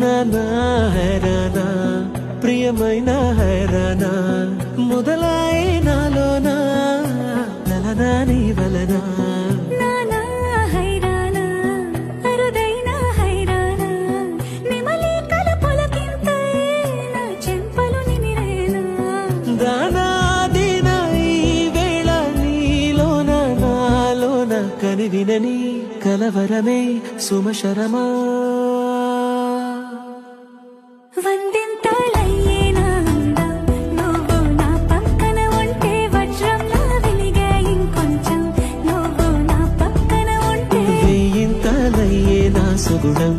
నానా హైరానా ప్రియమైన హైరానా మొదలాయి నాలోనా లలనా నీ వలనా కనివినని కలవరమే సుమశరమా వందింతలయ్యేనా నువ్వు నా పక్కన ఉంటే వజ్రంలా వెలిగే ఇంకొంచెం నువ్వు నా పక్కన ఉంటే వేయింతలయ్యేనా సుగుణం